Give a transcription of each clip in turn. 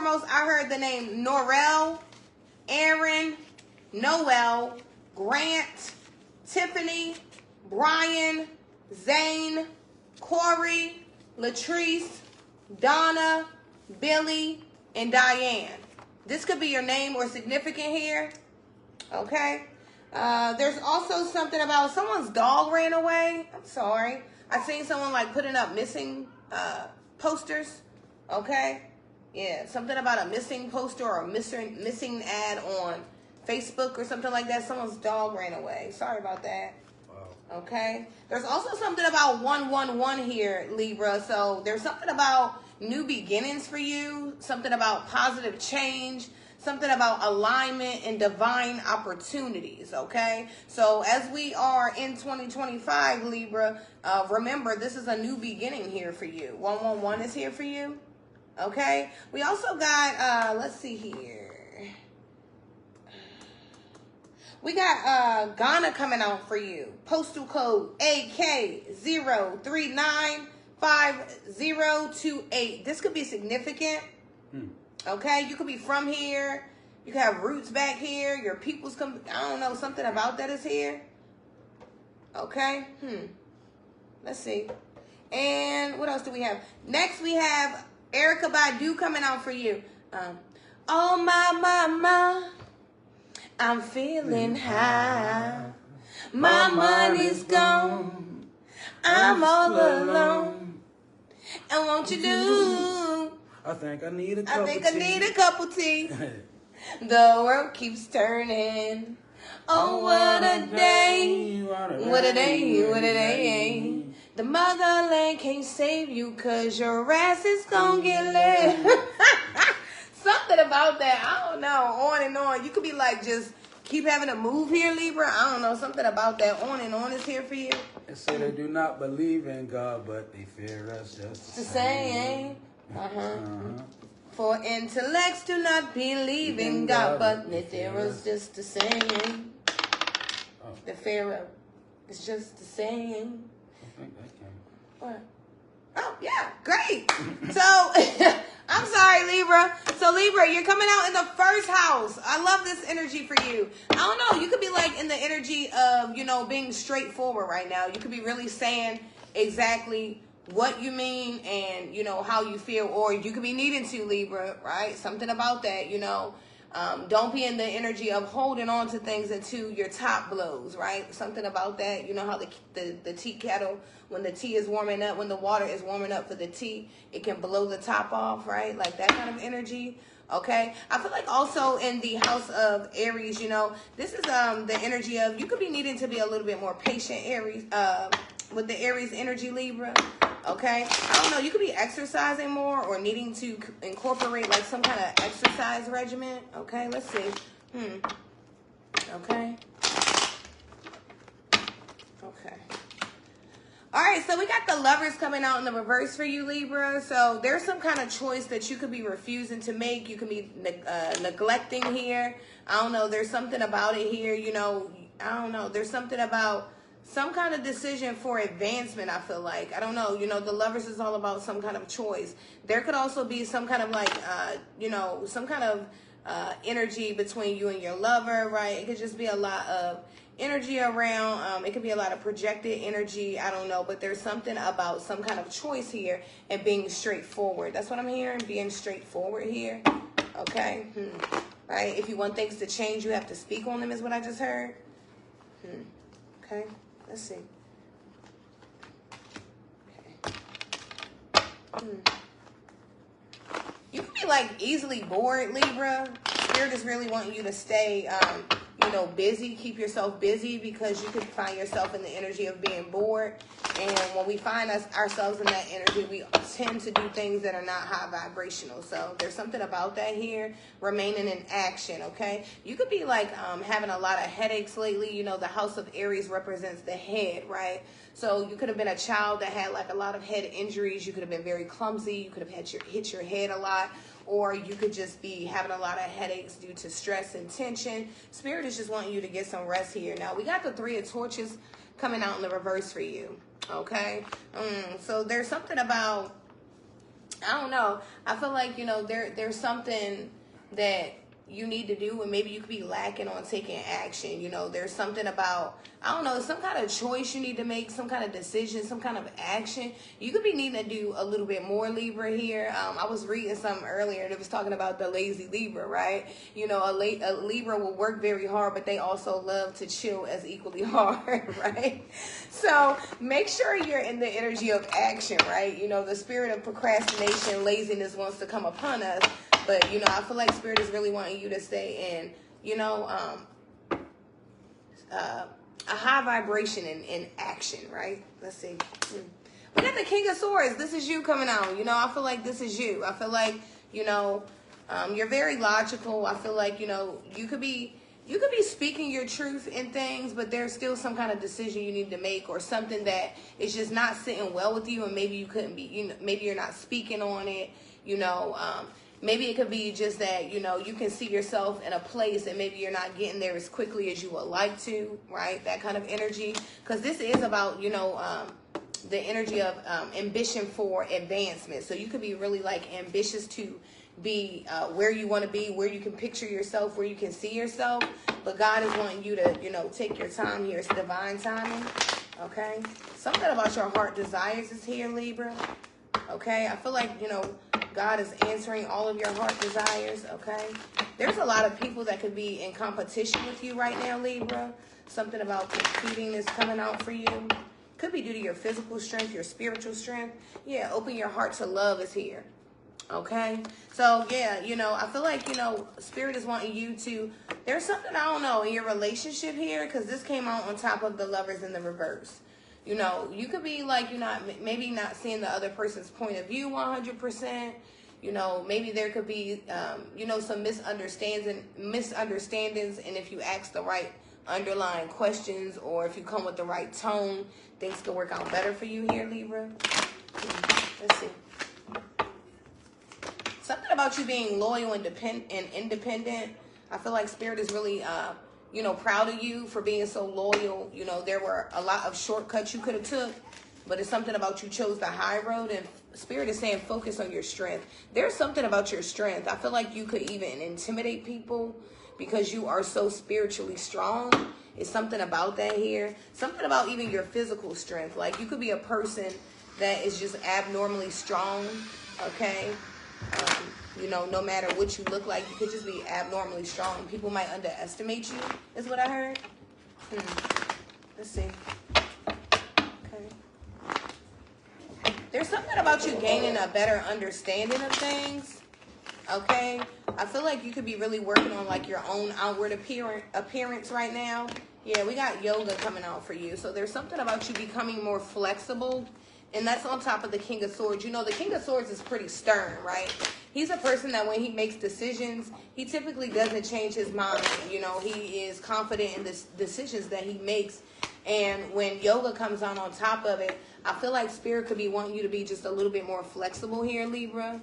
foremost, I heard the name Norrell, Aaron, Noel, Grant, Tiffany, Brian, Zane, Corey, Latrice, Donna, Billy, and Diane. This could be your name or significant here. Okay. There's also something about someone's dog ran away. I'm sorry. I seen someone like putting up missing posters. Okay. Yeah, something about a missing poster or a missing ad on Facebook or something like that. Someone's dog ran away. Sorry about that. Wow. Okay. There's also something about 111 here, Libra. So there's something about new beginnings for you. Something about positive change. Something about alignment and divine opportunities, okay? So as we are in 2025, Libra, remember, this is a new beginning here for you. 111 is here for you, okay? We also got, let's see here. We got Ghana coming out for you. Postal code AK0395028. This could be significant. Okay, you could be from here. You could have roots back here. Your people's come. I don't know. Something about that is here. Okay. Let's see. And what else do we have? Next, we have Erykah Badu coming out for you. Oh my, I'm feeling high. My money's gone. I'm all alone. And won't you do? I think I need a cup of tea. The world keeps turning. Oh, what a day. What a day. What a day. The motherland can't save you because your ass is going to get laid. Something about that. I don't know. On and on. You could be like just keep having to move here, Libra. I don't know. Something about that. On and on is here for you. They say they do not believe in God, but they fear us just the same. For intellects do not believe in God, but the Pharaoh's just the same. The Pharaoh is just the same. I think that came. What? Oh, yeah, great. So, I'm sorry, Libra. So, Libra, you're coming out in the first house. I love this energy for you. I don't know. You could be like in the energy of, being straightforward right now. You could be really saying exactly what you mean and, how you feel. Or you could be needing to, Libra, right? Something about that, Don't be in the energy of holding on to things until your top blows, right? Something about that. You know how the tea kettle, when the tea is warming up, when the water is warming up for the tea, it can blow the top off, right? Like that kind of energy. Okay. I feel like also in the house of Aries, this is the energy of, you could be needing to be a little bit more patient, Aries, with the Aries energy, Libra. Okay, I don't know. You could be exercising more or needing to incorporate like some kind of exercise regimen. Okay, let's see. Okay. All right, so we got the Lovers coming out in the reverse for you, Libra. So there's some kind of choice that you could be refusing to make. You could be neglecting here. I don't know. There's something about it here. I don't know. There's something about some kind of decision for advancement, I feel like. I don't know. The Lovers is all about some kind of choice. There could also be some kind of like, some kind of energy between you and your lover, right? It could just be a lot of energy around. It could be a lot of projected energy. I don't know. But there's something about some kind of choice here and being straightforward. That's what I'm hearing, being straightforward here. Okay. Right? If you want things to change, you have to speak on them is what I just heard. Okay. Let's see. Okay. You can be like easily bored, Libra. Spirit is really wanting you to stay, busy. Keep yourself busy because you could find yourself in the energy of being bored. And when we find ourselves in that energy, we tend to do things that are not high vibrational. So there's something about that here, remaining in action, okay? You could be like having a lot of headaches lately. The house of Aries represents the head, right? So you could have been a child that had like a lot of head injuries. You could have been very clumsy. You could have hit your head a lot. Or you could just be having a lot of headaches due to stress and tension. Spirit is just wanting you to get some rest here. Now, we got the Three of Torches coming out in the reverse for you. Okay? So there's something about I don't know. I feel like, there's something that you need to do, and maybe you could be lacking on taking action. There's something about, I don't know, some kind of choice you need to make, some kind of decision, some kind of action. You could be needing to do a little bit more, Libra, here. I was reading something earlier that was talking about the lazy Libra, right? A Libra will work very hard, but they also love to chill as equally hard, right? So make sure you're in the energy of action, right? The spirit of procrastination, laziness wants to come upon us. But, I feel like Spirit is really wanting you to stay in, a high vibration in action, right? Let's see. We got the King of Swords. This is you coming out. I feel like this is you. I feel like, you're very logical. I feel like, you could be speaking your truth in things, but there's still some kind of decision you need to make, or something that is just not sitting well with you, and maybe you couldn't be, maybe you're not speaking on it, maybe it could be just that, you can see yourself in a place and maybe you're not getting there as quickly as you would like to, right? That kind of energy. Because this is about, the energy of ambition for advancement. So you could be really ambitious to be where you want to be, where you can picture yourself, where you can see yourself. But God is wanting you to, take your time here. It's divine timing. Okay? Something about your heart desires is here, Libra. Okay? I feel like, God is answering all of your heart desires, okay? There's a lot of people that could be in competition with you right now, Libra. Something about competing is coming out for you. Could be due to your physical strength, your spiritual strength. Yeah, open your heart to love is here, okay? So, yeah, I feel like, Spirit is wanting you to, there's something, I don't know, in your relationship here, because this came out on top of the Lovers in the reverse. You could be maybe not seeing the other person's point of view 100%. Maybe there could be, some misunderstandings. And if you ask the right underlying questions, or if you come with the right tone, things could work out better for you here, Libra. Let's see. Something about you being loyal and independent. I feel like Spirit is really, proud of you for being so loyal. There were a lot of shortcuts you could have took, but it's something about you chose the high road, and Spirit is saying focus on your strength. There's something about your strength. I feel like you could even intimidate people because you are so spiritually strong. It's something about that here. Something about even your physical strength. Like you could be a person that is just abnormally strong, okay? No matter what you look like, you could just be abnormally strong. People might underestimate you, is what I heard. Let's see. Okay. There's something about you gaining a better understanding of things, okay? I feel like you could be really working on your own outward appearance right now. Yeah, we got yoga coming out for you. So there's something about you becoming more flexible. And that's on top of the King of Swords. The King of Swords is pretty stern, right? He's a person that when he makes decisions, he typically doesn't change his mind. He is confident in the decisions that he makes. And when yoga comes on top of it, I feel like Spirit could be wanting you to be just a little bit more flexible here, Libra.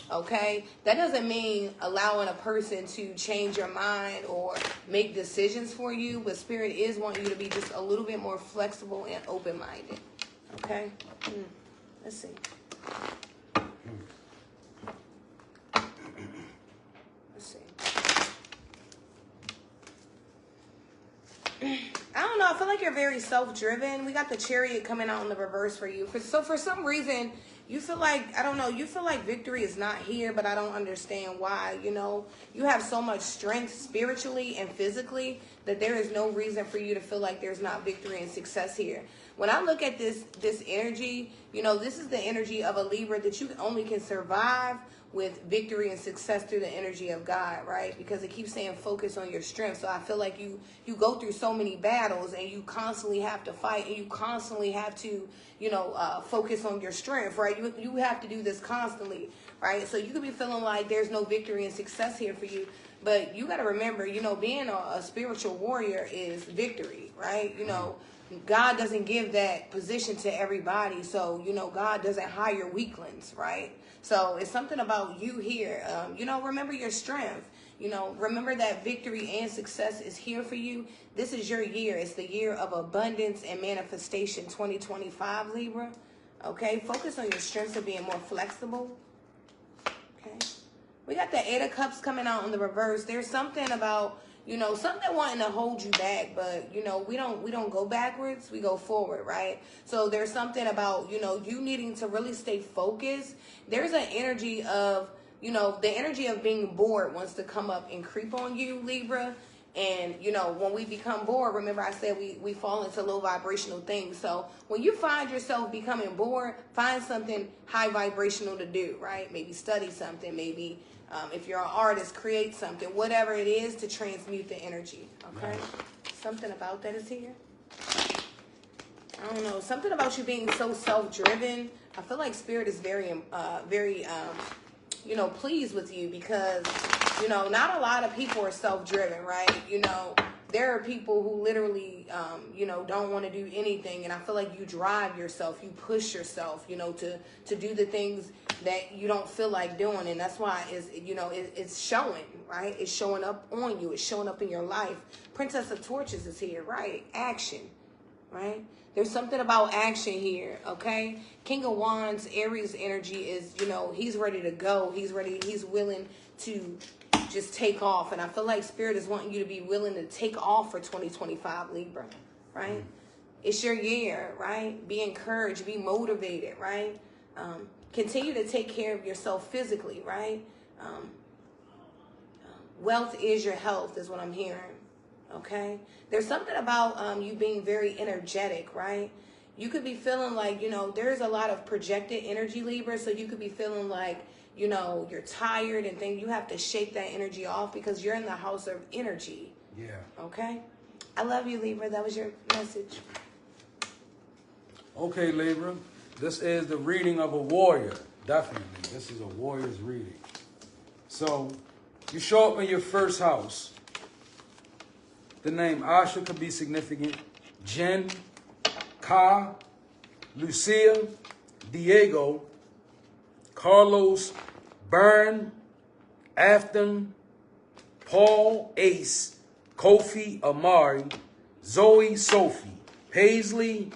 Okay? That doesn't mean allowing a person to change your mind or make decisions for you, but Spirit is wanting you to be just a little bit more flexible and open-minded. Okay? Let's see. Let's see. I don't know. I feel like you're very self-driven. We got the Chariot coming out in the reverse for you. So for some reason, you feel like, I don't know, you feel like victory is not here, but I don't understand why. You have so much strength spiritually and physically that there is no reason for you to feel like there's not victory and success here. When I look at this energy, this is the energy of a Libra that you only can survive with victory and success through the energy of God, right? Because it keeps saying focus on your strength. So I feel like you go through so many battles and you constantly have to fight and you constantly have to, focus on your strength, right? You have to do this constantly, right? So you could be feeling like there's no victory and success here for you. But you got to remember, being a spiritual warrior is victory, right? God doesn't give that position to everybody. So, God doesn't hire weaklings, right? So it's something about you here. Remember your strength. Remember that victory and success is here for you. This is your year. It's the year of abundance and manifestation, 2025, Libra. Okay, focus on your strengths of being more flexible. Okay, we got the Eight of Cups coming out in the reverse. There's something about, you know, something wanting to hold you back, but you know, we don't go backwards, we go forward, right? So there's something about, you know, you needing to really stay focused. There's an energy of, you know, the energy of being bored wants to come up and creep on you, Libra. And, you know, when we become bored, remember I said we fall into low vibrational things. So when you find yourself becoming bored, find something high vibrational to do, right? Maybe study something. Maybe if you're an artist, create something. Whatever it is to transmute the energy, okay? Nice. Something about that is here. I don't know. Something about you being so self-driven. I feel like Spirit is very, you know, pleased with you because, you know, not a lot of people are self-driven, right? You know, there are people who literally, you know, don't want to do anything. And I feel like you drive yourself, you push yourself, you know, to do the things that you don't feel like doing. And that's why it's showing, right? It's showing up on you. It's showing up in your life. Princess of Torches is here, right? Action, right? There's something about action here, okay? King of Wands, Aries energy is, you know, he's ready to go. He's willing to just take off. And I feel like Spirit is wanting you to be willing to take off for 2025, Libra, right? It's your year, right? Be encouraged, be motivated, right? Continue to take care of yourself physically, right? Wealth is your health is what I'm hearing. Okay, there's something about you being very energetic, right? You could be feeling like, you know, there's a lot of projected energy, Libra, so you could be feeling like, you know, you're tired and then you have to shake that energy off because you're in the house of energy. Yeah. Okay, I love you, Libra. That was your message. Okay, Libra, this is the reading of a warrior. Definitely, this is a warrior's reading. So you show up in your first house. The name Asha could be significant. Jen, Ka, Lucia, Diego, Carlos, Byrne, Afton, Paul, Ace, Kofi, Amari, Zoe, Sophie, Paisley,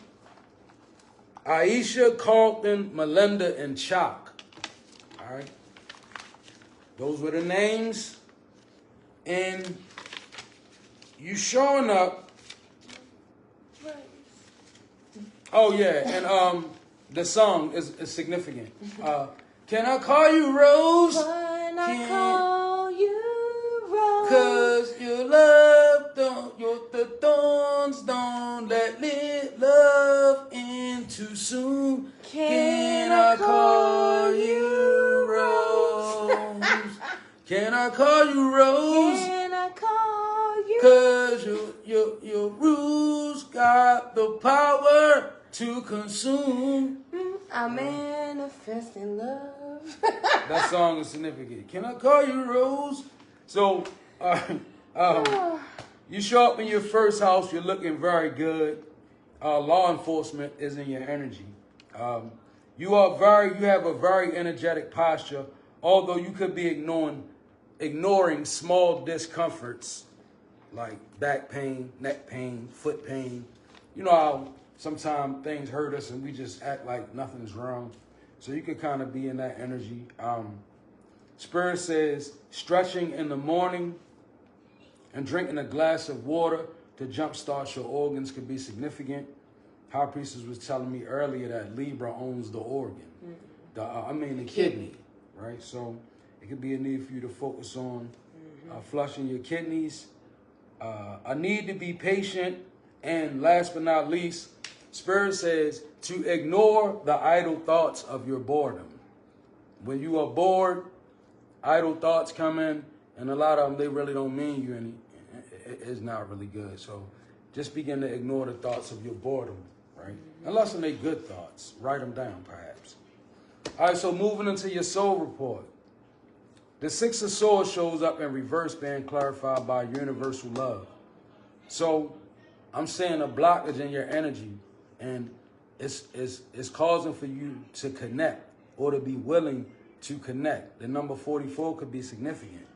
Aisha, Carlton, Melinda, and Chalk. All right. Those were the names. And you showing up. Oh yeah, and the song is significant. Can I call you Rose? Can I call you Rose? 'Cause your love the thorns don't let love in too soon. Can I call you Rose? Can I call you Rose? Can I call you? 'Cause your rules got the power to consume. I manifest in love. That song is significant. Can I call you Rose? So, you show up in your first house. You're looking very good. Law enforcement is in your energy. You have a very energetic posture. Although you could be ignoring small discomforts like back pain, neck pain, foot pain. You know how sometimes things hurt us and we just act like nothing's wrong. So you could kind of be in that energy. Spirit says stretching in the morning and drinking a glass of water to jumpstart your organs could be significant. High Priestess was telling me earlier that Libra owns the organ. The kidney, right? So it could be a need for you to focus on flushing your kidneys. A need to be patient. And last but not least, Spirit says to ignore the idle thoughts of your boredom. When you are bored, idle thoughts come in, and a lot of them, they really don't mean you any. It's not really good. So just begin to ignore the thoughts of your boredom, right? Unless they good thoughts. Write them down, perhaps. All right, so moving into your soul report. The Six of Swords shows up in reverse, being clarified by universal love. So I'm saying a blockage in your energy, and it's causing for you to connect or to be willing to connect. The number 44 could be significant.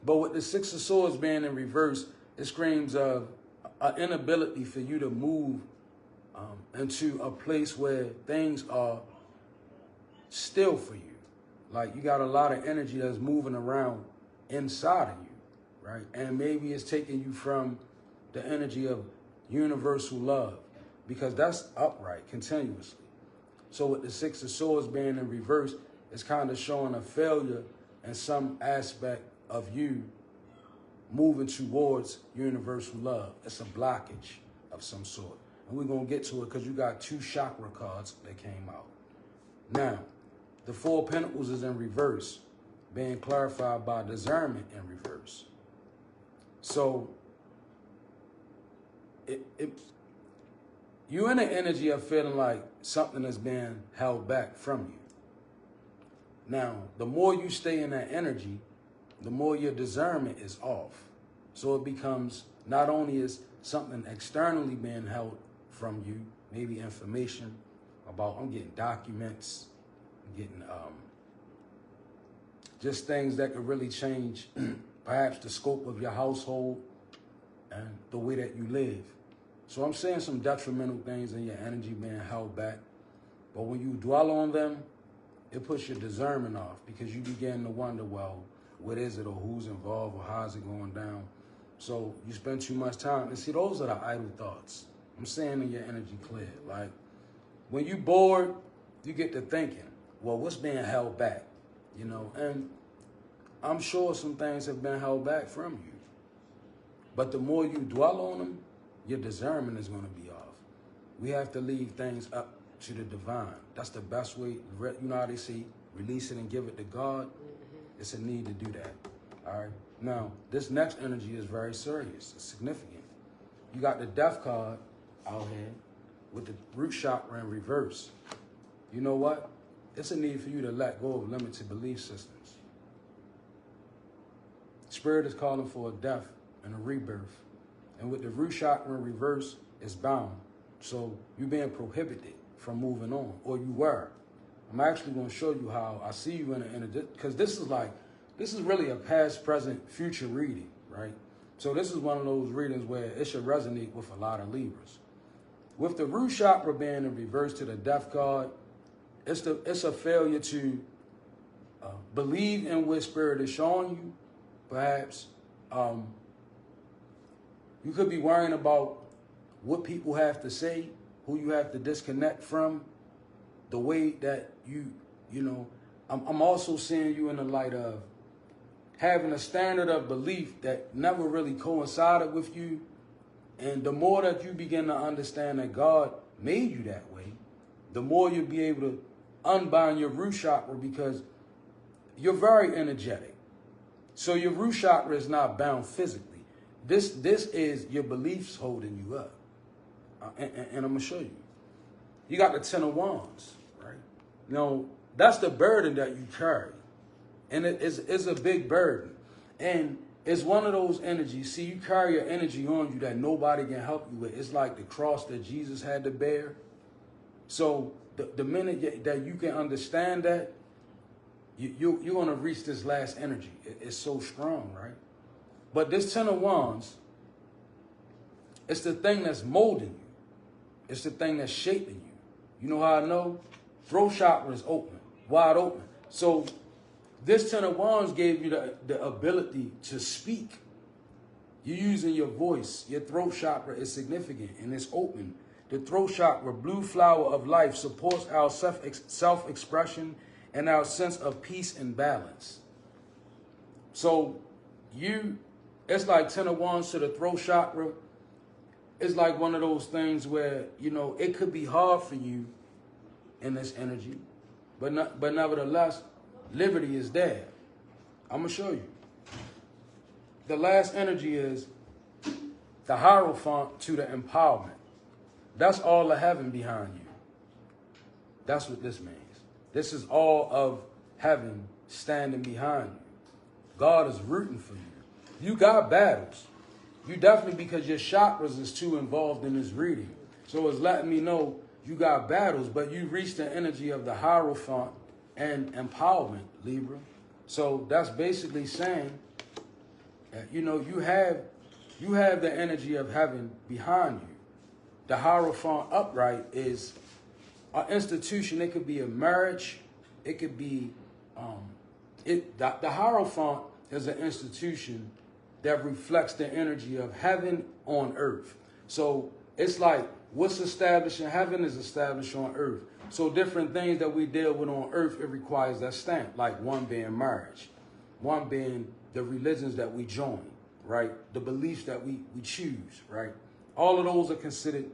But with the Six of Swords being in reverse, it screams of an inability for you to move into a place where things are still for you. Like you got a lot of energy that's moving around inside of you, right? And maybe it's taking you from the energy of universal love, because that's upright continuously. So with the Six of Swords being in reverse, it's kind of showing a failure in some aspect of you moving towards universal love. It's a blockage of some sort. And we're going to get to it because you got 2 chakra cards that came out. Now, the 4 of Pentacles is in reverse, being clarified by discernment in reverse. So, you're in the energy of feeling like something is being held back from you. Now, the more you stay in that energy, the more your discernment is off. So it becomes not only is something externally being held from you, maybe information about, I'm getting documents, I'm getting just things that could really change perhaps the scope of your household and the way that you live. So I'm saying some detrimental things in your energy being held back. But when you dwell on them, it puts your discernment off, because you begin to wonder, well, what is it, or who's involved, or how's it going down? So you spend too much time. And see, those are the idle thoughts. I'm saying in your energy clear. Like, when you bored, you get to thinking, well, what's being held back? You know, and I'm sure some things have been held back from you. But the more you dwell on them, your discernment is going to be off. We have to leave things up to the divine. That's the best way. You know how they say, release it and give it to God? Mm-hmm. It's a need to do that. All right? Now, this next energy is very serious. It's significant. You got the Death card out here with the root chakra in reverse. You know what? It's a need for you to let go of limited belief systems. Spirit is calling for a death and a rebirth. And with the root chakra in reverse, it's bound. So you're being prohibited from moving on, or you were. I'm actually going to show you how I see you in a because this is really a past, present, future reading, right? So this is one of those readings where it should resonate with a lot of Libras. With the root chakra being in reverse to the Death card, it's a failure to believe in what Spirit is showing you, perhaps. You could be worrying about what people have to say, who you have to disconnect from, the way that you know. I'm also seeing you in the light of having a standard of belief that never really coincided with you. And the more that you begin to understand that God made you that way, the more you'll be able to unbind your root chakra, because you're very energetic. So your root chakra is not bound physically. This is your beliefs holding you up. And I'm going to show you. You got the 10 of Wands, right? You know, that's the burden that you carry. And it's a big burden. And it's one of those energies. See, you carry your energy on you that nobody can help you with. It's like the cross that Jesus had to bear. So the minute that you can understand that, you're going to reach this last energy. It's so strong, right? But this 10 of Wands, it's the thing that's molding you. It's the thing that's shaping you. You know how I know? Throat chakra is open, wide open. So this 10 of Wands gave you the ability to speak. You're using your voice. Your throat chakra is significant and it's open. The throat chakra, blue flower of life, supports our self-expression and our sense of peace and balance. So it's like 10 of Wands to the throat chakra. It's like one of those things where, you know, it could be hard for you in this energy, but nevertheless, liberty is there. I'm going to show you. The last energy is the Hierophant to the empowerment. That's all of heaven behind you. That's what this means. This is all of heaven standing behind you. God is rooting for you. You got battles. You definitely, because your chakras is too involved in this reading. So it's letting me know you got battles, but you reached the energy of the Hierophant and empowerment, Libra. So that's basically saying that, you know, you have the energy of heaven behind you. The Hierophant upright is an institution. It could be a marriage. it could be, the Hierophant is an institution that reflects the energy of heaven on earth. So it's like what's established in heaven is established on earth. So different things that we deal with on earth, it requires that stamp, like one being marriage, one being the religions that we join, right? The beliefs that we choose, right? All of those are considered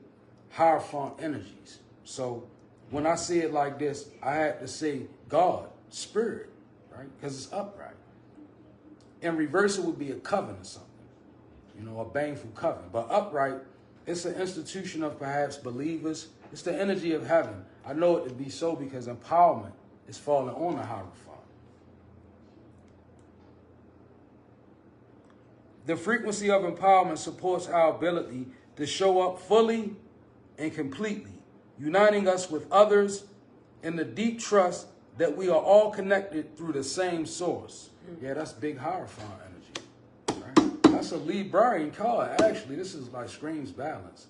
Hierophant energies. So when I say it like this, I had to say God, spirit, right? Because it's upright. In reverse, it would be a coven or something, you know, a baneful coven. But upright, it's an institution of perhaps believers. It's the energy of heaven. I know it to be so because empowerment is falling on the Hierophant. The frequency of empowerment supports our ability to show up fully and completely, uniting us with others in the deep trust that we are all connected through the same source. Yeah, that's big Hierophant energy. Right? That's a Librarian card, actually. This is like screams balance.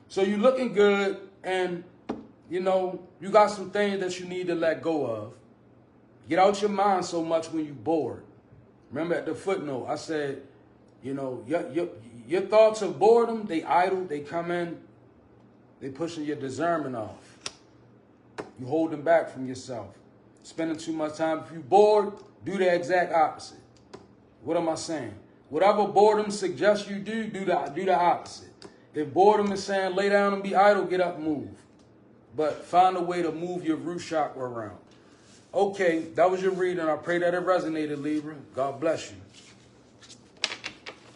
So you're looking good, and, you know, you got some things that you need to let go of. Get out your mind so much when you're bored. Remember at the footnote, I said, you know, your thoughts of boredom, they idle, they come in, they pushing your discernment off. You holding back from yourself. Spending too much time. If you're bored, do the exact opposite. What am I saying? Whatever boredom suggests you do the opposite. If boredom is saying lay down and be idle, get up and move. But find a way to move your root chakra around. Okay, that was your reading. I pray that it resonated, Libra. God bless you.